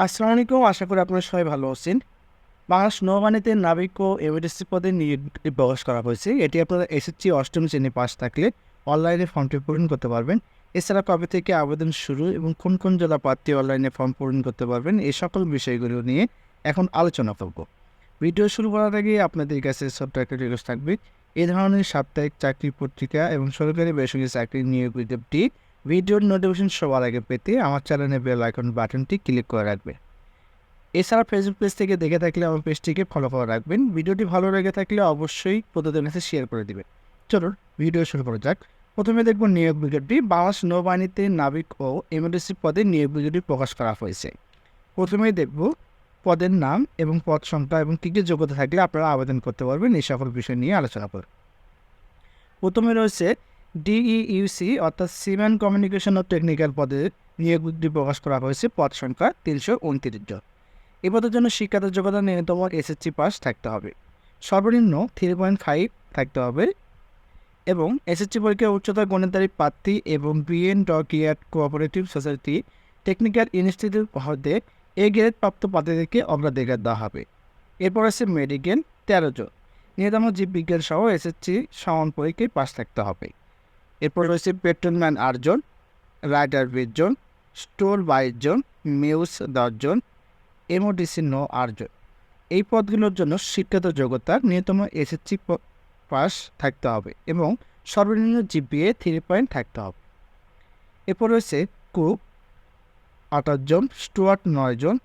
আসসালামু আলাইকুম। আশা করি আপনারা সবাই ভালো আছেন। বাংলাদেশ নৌবাহিনীতে নাবিক ও এমএডিসি পদে নিয়োগ প্রকাশ করা হয়েছে। এটি আপনারা এসএসসি অষ্টম শ্রেণী পাস থাকলে অনলাইনে ফর্মটি পূরণ করতে পারবেন। এছাড়া কবে থেকে আবেদন শুরু এবং কোন কোন জেলা প্রার্থী অনলাইনে ফর্ম পূরণ করতে পারবেন, এই সকল বিষয়গুলো নিয়ে এখন আলোচনা করব। ভিডিও শুরু করার আগে আপনাদের কাছে ছোট্ট একটা রিকোয়েস্ট থাকবে। এই ধরনের সাপ্তাহিক চাকরি পত্রিকা এবং সরকারি বেসরকারি চাকরির নিয়োগ বিজ্ঞপ্তি ভিডিওর নোটিফিকেশন সবার আগে পেতে আমার চ্যানেলের বেল আইকন বাটনটি ক্লিক করে রাখবেন। এছাড়া ফেসবুক পেজ থেকে দেখে থাকলে আমার পেজটিকে ফলো করে রাখবেন। ভিডিওটি ভালো লেগে থাকলে অবশ্যই প্রতিদিন কাছে শেয়ার করে দিবেন। চলুন ভিডিও শুরু করা যাক। প্রথমে দেখব নিয়োগ বিজ্ঞপ্তি। বাংলাদেশ নৌবাহিনীতে নাবিক ও এমএডিসি পদে নিয়োগ বিজ্ঞপ্তি প্রকাশ করা হয়েছে। প্রথমেই দেখব পদের নাম এবং পদ সংখ্যা এবং কী কী যোগ্যতা থাকলে আপনারা আবেদন করতে পারবেন, এই সকল বিষয় নিয়ে আলোচনা করব। প্রথমে রয়েছে ডিইইউসি অর্থাৎ সিম্যান কমিউনিকেশন ও টেকনিক্যাল পদে নিয়োগ বিজ্ঞপ্তি প্রকাশ করা হয়েছে। পদ সংখ্যা 329 জন। এই পদের জন্য শিক্ষাগত যোগ্যতা ন্যূনতম এসএসসি পাস থাকতে হবে, সর্বনিম্ন 3.5 থাকতে হবে এবং এসএসসি পরীক্ষায় উচ্চতর গণিতধারী প্রার্থী এবং BN dockyard cooperative society technical institute হতে এ গ্রেড প্রাপ্ত প্রার্থীদেরকে অগ্রাধিকার দেওয়া হবে। এরপর আছে মেডিকেল 13 জন, ন্যূনতম জীববিজ্ঞান সহ এসএসসি সমান পরীক্ষায় পাস থাকতে হবে। এরপর রয়েছে পেট্রোলম্যান 8 জন, রাইডার 20 জন, স্টোর 22 জন, মিউজ 10 জন, এমওডিসি 8 জন। এই পদগুলোর জন্য শিক্ষাগত যোগ্যতা ন্যূনতম এসএসসি পাস থাকতে হবে এবং সর্বনিম্ন জিপিএ 3 থাকতে হবে। এরপর রয়েছে কুক 28 জন, স্টুয়ার্ট 9 জন।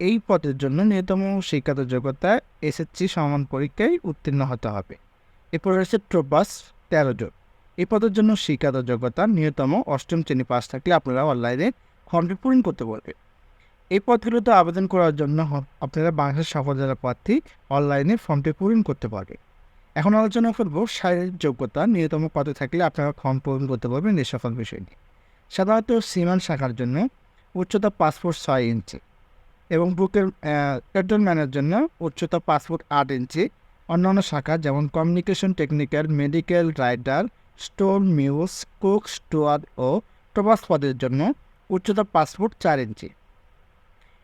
এই পদের জন্য ন্যূনতম শিক্ষাগত যোগ্যতা এসএসসি সমান পরীক্ষায় উত্তীর্ণ হতে হবে। এরপর রয়েছে ট্রোপাস 13 জন। এই পদের জন্য শিক্ষাগত যোগ্যতা ন্যূনতম অষ্টম শ্রেণী পাস থাকলে আপনারা অনলাইনে ফর্মটি পূরণ করতে পারবেন। এই পদগুলোতে আবেদন করার জন্য আপনারা বাংলাদেশের সকল জেলা প্রার্থী অনলাইনে ফর্মটি পূরণ করতে পারবে। এখন আলোচনা করব শারীরিক যোগ্যতা ন্যূনতম পদে থাকলে আপনারা ফর্ম পূরণ করতে পারবেন এই সকল বিষয় নিয়ে। সাধারণত সিমান শাখার জন্য উচ্চতা 5 ফুট 6 ইঞ্চি এবং বুকের পেট্রোলম্যানের জন্য উচ্চতা 5 ফুট 8 ইঞ্চি। অন্যান্য শাখা যেমন communication technical, medical, writer, store, মিউজ, কুক, স্টুয়ার্ড ও টোবাস পদের জন্য উচ্চতা 5 ফুট 4 ইঞ্চি।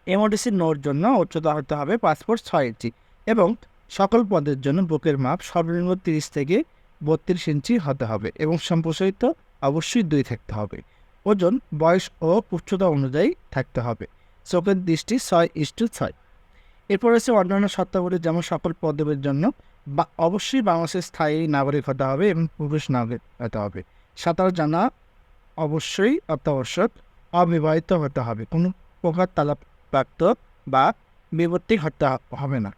এমওডিসি নোর জন্য উচ্চতা হতে হবে 5 ফুট 6 ইঞ্চি এবং সকল পদের জন্য বুকের মাপ সর্বনিম্ন 30 থেকে 32 ইঞ্চি হতে হবে এবং সম্প্রসারিত অবশ্যই 2 থাকতে হবে। ওজন, বয়স ও উচ্চতা অনুযায়ী থাকতে হবে। চোখের দৃষ্টি 6:6। এরপর আছে অন্যান্য শর্তাবলী, যেমন সকল পদের জন্য অবশ্যই বাংলাদেশের স্থায়ী নাগরিক হতে হবে এবং পুরুষ নাগরিক হতে হবে। সাঁতার জানা অবশ্যই অত্যাবশ্যক। অবিবাহিত হতে হবে, কোনো প্রকার তালাকপ্রাপ্ত বা বিবর্তিক হতে হবে না।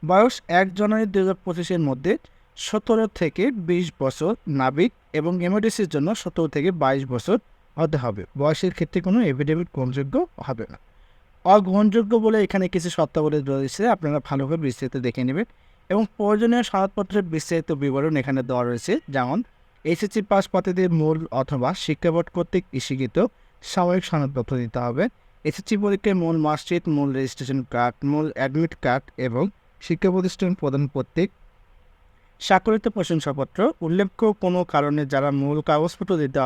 বয়স 1 জানুয়ারি 2025 মধ্যে 17 থেকে 20 বছর নাবিক এবং এমওডিসির জন্য 17 থেকে 22 বছর হতে হবে। বয়সের ক্ষেত্রে কোনো এফিডেভিট গ্রহণযোগ্য হবে না। অগ্রহণযোগ্য বলে এখানে কিছু শর্তাবলী রয়েছে, আপনারা ভালোভাবে বিস্তারিত দেখে নেবেন এবং প্রয়োজনীয় সনদপত্রের বিস্তারিত বিবরণ এখানে দেওয়া রয়েছে। যেমন এসএসসি পাস প্রার্থীদের মূল অথবা শিক্ষা বোর্ড কর্তৃক ইস্যুকৃত সাময়িক সনদপত্র দিতে হবে। এসএসসি পরীক্ষায় মূল মার্কশিট, মূল রেজিস্ট্রেশন কার্ড, মূল অ্যাডমিট কার্ড এবং শিক্ষা প্রতিষ্ঠান প্রদান কর্তৃক স্বাক্ষরিত প্রশংসাপত্র। উল্লেখ্য, কোনো কারণে যারা মূল কাগজপত্র দিতে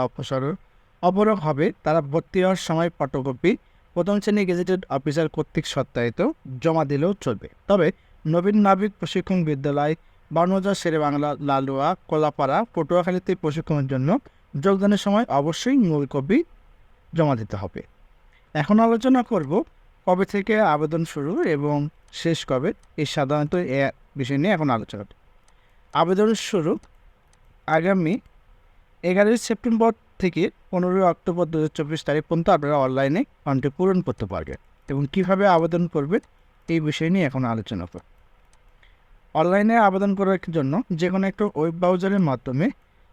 অপরগ হবে তারা ভর্তি হওয়ার সময় ফটোকপি প্রথম শ্রেণী গেজেটেড অফিসার কর্তৃক সত্যায়িত জমা দিলেও চলবে। তবে নবীন নাবিক প্রশিক্ষণ বিদ্যালয়, বানবাজার, শেরেবাংলা, লালুয়া, কলাপাড়া, পটুয়াখালীতে প্রশিক্ষণের জন্য যোগদানের সময় অবশ্যই মূল কপি জমা দিতে হবে। এখন আলোচনা করব কবে থেকে আবেদন শুরু এবং শেষ কবে, এই সাধারণত এ বিষয় নিয়ে এখন আলোচনা। আবেদনের শুরু আগামী 11 সেপ্টেম্বর থেকে 15 অক্টোবর 2024 তারিখ পর্যন্ত আপনারা অনলাইনে ফর্মটি পূরণ করতে পারবেন এবং কীভাবে আবেদন করবেন এই বিষয় নিয়ে এখন আলোচনা করব। অনলাইনে আবেদন করার জন্য যে কোনো একটা ওয়েব ব্রাউজারের মাধ্যমে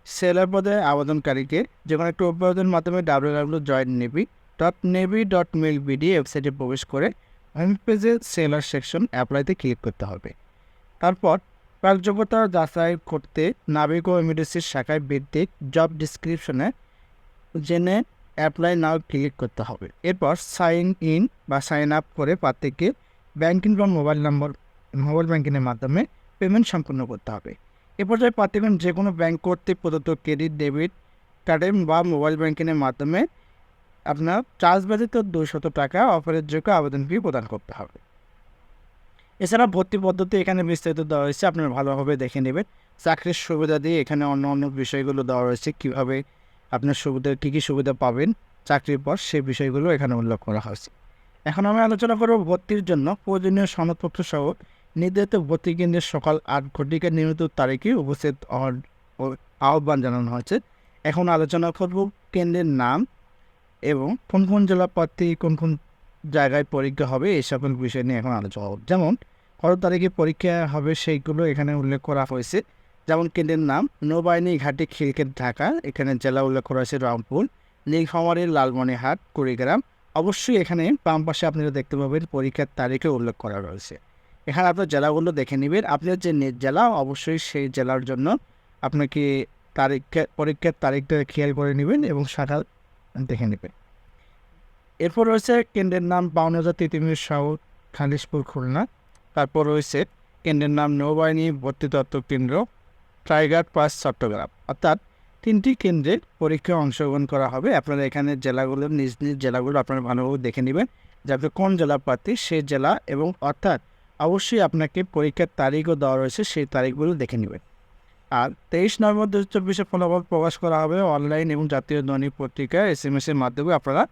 সেলার পদে আবেদনকারীকে যে কোনো একটা ওয়েব ব্রাউজারের মাধ্যমে www.navy.mil.bd ওয়েবসাইটে প্রবেশ করে হোম পেজে সেলার সেকশন অ্যাপ্লাইতে ক্লিক করতে হবে। তারপর যোগ্যতা যাচাই করতে নাবিক ও এমএডিসির শাখায় ভিত্তিক জব ডিসক্রিপশনে জেনে অ্যাপ্লাই নাও ক্লিক করতে হবে। এরপর সাইন ইন বা সাইন আপ করে প্রার্থীকে ব্যাংকিং বা মোবাইল ব্যাংকিংয়ের মাধ্যমে পেমেন্ট সম্পন্ন করতে হবে। এ পর্যায়ে প্রার্থীগণ যে কোনো ব্যাংক কর্তৃক প্রদত্ত ক্রেডিট, ডেবিট কার্ডে বা মোবাইল ব্যাংকিংয়ের মাধ্যমে আপনার চার্জ ব্যতীত 200 টাকা অফারের যোগ্য আবেদন ফি প্রদান করতে হবে। এছাড়া ভর্তি পদ্ধতি এখানে বিস্তারিত দেওয়া হয়েছে, আপনারা ভালোভাবে দেখে নেবেন। চাকরির সুবিধা দিয়ে এখানে অন্য বিষয়গুলো দেওয়া রয়েছে, কীভাবে আপনার সুবিধা কী কী সুবিধা পাবেন চাকরির পর, সেই বিষয়গুলো এখানে উল্লেখ করা হয়েছে। এখন আমি আলোচনা করব ভর্তির জন্য প্রয়োজনীয় সনদপত্র সহ নির্ধারিত ভর্তি কেন্দ্রের সকাল 8 ঘটিকার নিয়মিত তারিখে উপস্থিত আহ্বান জানানো হয়েছে। এখন আলোচনা করব কেন্দ্রের নাম এবং কোন কোন জেলা প্রার্থী কোন কোন জায়গায় পরীক্ষা হবে, এই সকল বিষয় নিয়ে এখন আলোচনা হবে। যেমন কত তারিখে পরীক্ষা হবে সেইগুলো এখানে উল্লেখ করা হয়েছে। যেমন কেন্দ্রের নাম নৌবাহিনী ঘাটি খিলক্ষেত ঢাকা, এখানে জেলা উল্লেখ করা হয়েছে রংপুর, নীলফামারী লালমনিরহাট কুড়িগ্রাম। অবশ্যই এখানে বাম পাশে আপনারা দেখতে পাবেন পরীক্ষার তারিখে উল্লেখ করা রয়েছে। এখানে আপনার জেলাগুলো দেখে নেবেন, আপনার যে নিজ জেলা অবশ্যই সেই জেলার জন্য আপনাকে পরীক্ষার তারিখটা খেয়াল করে নেবেন এবং শাখা দেখে নেবেন। এরপর রয়েছে কেন্দ্রের নাম পাওনাজা তিতুমির সাউথ খালিশপুর খুলনা। তারপর রয়েছে কেন্দ্রের নাম নৌবাহিনী ভর্তি তত্ত্ব কেন্দ্র টাইগার পাস চট্টগ্রাম। অর্থাৎ 3টি কেন্দ্রে পরীক্ষায় অংশগ্রহণ করা হবে। আপনারা এখানে জেলাগুলো নিজ জেলাগুলো আপনারা ভালোভাবে দেখে নেবেন যে আপনি কোন জেলা প্রার্থী, সেই জেলা এবং অর্থাৎ অবশ্যই আপনাকে পরীক্ষার তারিখও দেওয়া রয়েছে, সেই তারিখগুলো দেখে নেবেন। আর 23 নভেম্বর 2024 ফলাফল প্রকাশ করা হবে অনলাইন এবং জাতীয় দৈনিক পত্রিকা SMS এর মাধ্যমে আপনারা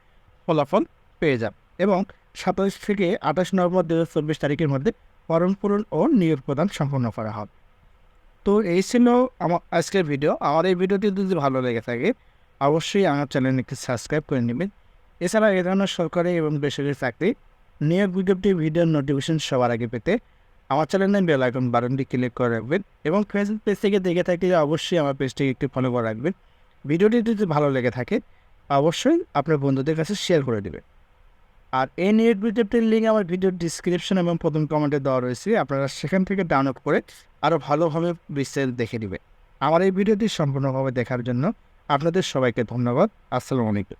ফলাফল পেয়ে যান। এবং 27 থেকে 28 নভেম্বর 2024 তারিখের মধ্যে ফর্ম পূরণ ও নিয়োগ প্রদান সম্পন্ন করা হবে। তো এই ছিল আমার আজকের ভিডিও। আমার এই ভিডিওটি যদি ভালো লেগে থাকে অবশ্যই আমার চ্যানেলটি সাবস্ক্রাইব করে নেবেন। এছাড়া এ ধরনের সরকারি এবং বেসরকারি চাকরি নিয়োগ বিজ্ঞপ্তি ভিডিওর নোটিফিকেশন সবার আগে পেতে আমার চ্যানেলের বেল আইকন বাটনটি ক্লিক করে রাখবেন এবং ফেসবুক পেজ থেকে দেখে থাকলে অবশ্যই আমার পেজটিকে একটু ফলো করে রাখবেন। ভিডিওটি যদি ভালো লেগে থাকে অবশ্যই আপনার বন্ধুদের কাছে শেয়ার করে দেবেন। আর এই নিয়োগ বিজ্ঞপ্তির লিঙ্ক আমার ভিডিওর ডিসক্রিপশন এবং প্রথম কমেন্টে দেওয়া রয়েছে, আপনারা সেখান থেকে ডাউনলোড করে আরও ভালোভাবে বিস্তারিত দেখে নেবেন। আমার এই ভিডিওটি সম্পূর্ণভাবে দেখার জন্য আপনাদের সবাইকে ধন্যবাদ। আসসালামু আলাইকুম।